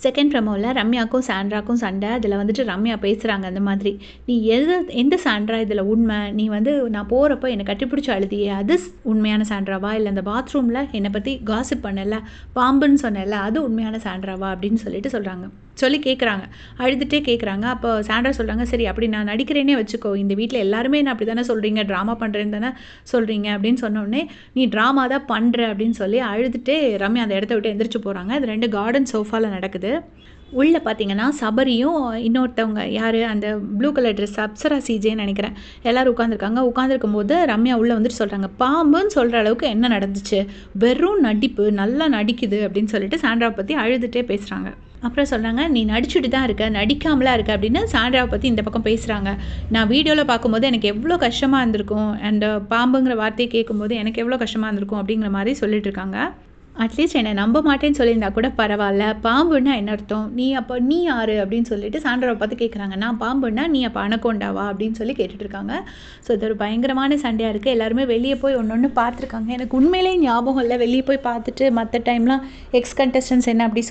Second ப்ரோமோவில் ரம்யாக்கும் சாண்ட்ராக்கும் சண்டை. அதில் வந்துட்டு ரம்யா பேசுகிறாங்க அந்த மாதிரி, நீ எந்த சாண்ட்ரா இதில் உண்மை, நீ வந்து நான் போகிறப்போ என்னை கட்டிப்பிடிச்சி அழுதியே அது உண்மையான சாண்ட்ராவா, இல்லை அந்த பாத்ரூமில் என்னை பற்றி காசிப் பண்ணல பாம்புன்னு சொன்னல அது உண்மையான சாண்ட்ராவா அப்படின்னு சொல்லி கேட்குறாங்க. அழுதுகிட்டே கேட்குறாங்க. அப்போ சாண்ட்ரா சொல்கிறாங்க, சரி அப்படி நான் நடிக்கிறேனே வச்சுக்கோ, இந்த வீட்டில் எல்லாருமே என்ன அப்படி தானே சொல்கிறீங்க, ட்ராமா பண்ணுறேன்னு தானே சொல்கிறீங்க அப்படின்னு சொன்னோடனே, நீ ட்ராமா தான் பண்ணுற அப்படின்னு சொல்லி அழுதுகிட்டே ரம்யா அந்த இடத்த விட்டு எந்திரிச்சு போகிறாங்க. அது 2 கார்டன் சோஃபாவில் நடக்குது. உள்ளே பார்த்தீங்கன்னா சபரியும் இன்னொருத்தவங்க யார், அந்த ப்ளூ கலர் ட்ரெஸ் அப்சரா சிஜேன்னு நினைக்கிறேன், எல்லோரும் உட்காந்துருக்காங்க. உட்காந்துருக்கும் போது ரம்யா உள்ளே வந்துட்டு சொல்கிறாங்க, பாம்புன்னு சொல்கிற அளவுக்கு என்ன நடந்துச்சு, வெறும் நடிப்பு, நல்லா நடிக்குது அப்படின்னு சொல்லிட்டு சாண்ட்ராவை பற்றி அழுதுகிட்டே பேசுகிறாங்க. அப்புறம் சொல்கிறாங்க, நீ நடிச்சுட்டு தான் இருக்க, நடிக்காமலாம் இருக்க அப்படின்னு சாண்ட்ராவை பற்றி இந்த பக்கம் பேசுகிறாங்க. நான் வீடியோவில் பார்க்கும்போது எனக்கு எவ்வளோ கஷ்டமாக இருந்திருக்கும், அண்ட் பாம்புங்கிற வார்த்தையை கேட்கும்போது எனக்கு எவ்வளோ கஷ்டமாக இருந்திருக்கும் அப்படிங்கிற மாதிரி சொல்லிட்டு இருக்காங்க. அட்லீஸ்ட் என்னை நம்ப மாட்டேன்னு சொல்லியிருந்தா கூட பரவாயில்ல, பாம்புன்னா என்ன அர்த்தம், நீ யார் அப்படின்னு சொல்லிட்டு சாண்ட்ராவை பார்த்து கேட்குறாங்க. நான் பாம்புன்னா நீ அப்போ அனகோண்டாவா அப்படின்னு சொல்லி கேட்டுட்ருக்காங்க. ஸோ இது ஒரு பயங்கரமான சண்டையாக இருக்குது. எல்லாருமே வெளியே போய் ஒன்று பார்த்துருக்காங்க. எனக்கு உண்மையிலேயே ஞாபகம் இல்லை, வெளியே போய் பார்த்துட்டு மற்ற டைம்லாம் எக்ஸ் கண்டஸ்டன்ஸ் என்ன அப்படி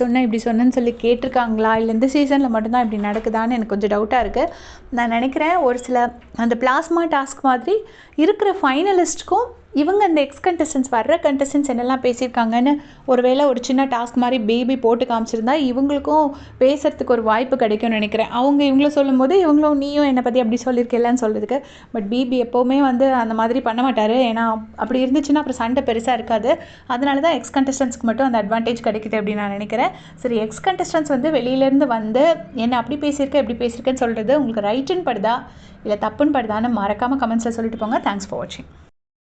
சொன்னேன்னு சொல்லி கேட்டிருக்காங்களா, இல்லை இந்த சீசனில் மட்டும்தான் இப்படி நடக்குதான்னு எனக்கு கொஞ்சம் டவுட்டாக இருக்குது. நான் நினைக்கிறேன் ஒரு சில அந்த பிளாஸ்மா டாஸ்க் மாதிரி இருக்கிற ஃபைனலிஸ்ட்டுக்கும் இவங்க அந்த எக்ஸ் கண்டஸ்டன்ஸ் வர்ற கண்டஸ்டன்ஸ் என்னெல்லாம் பேசியிருக்காங்கன்னு ஒருவேளை ஒரு சின்ன டாஸ்க் மாதிரி பேபி போட்டு காமிச்சிருந்தா இவங்களுக்கும் பேசுகிறதுக்கு ஒரு வாய்ப்பு கிடைக்கும்னு நினைக்கிறேன். அவங்க இவங்கள சொல்லும் போது இவங்களும் நீயும் என்னை பற்றி அப்படி சொல்லியிருக்கேன்னு சொல்கிறதுக்கு. பட் பேபி எப்போவுமே வந்து அந்த மாதிரி பண்ண மாட்டார். ஏன்னா அப்படி இருந்துச்சுன்னா அப்புறம் சண்டை பெருசாக இருக்காது. அதனால தான் எக்ஸ் கண்டஸ்டன்ஸ்க்கு மட்டும் அந்த அட்வான்டேஜ் கிடைக்குது அப்படின்னு நான் நினைக்கிறேன். சரி, எக்ஸ் கண்டஸ்டன்ஸ் வந்து வெளியிலேருந்து வந்து என்ன அப்படி பேசியிருக்கேன் இப்படி பேசியிருக்கேன்னு சொல்கிறது உங்களுக்கு ரைட்டுன்னு படுதா இல்லை தப்புன்னு படுதான்னு மறக்காமல் கமெண்ட்ஸில் சொல்லிட்டு போங்க. தேங்க்ஸ் ஃபார் வாட்சிங்.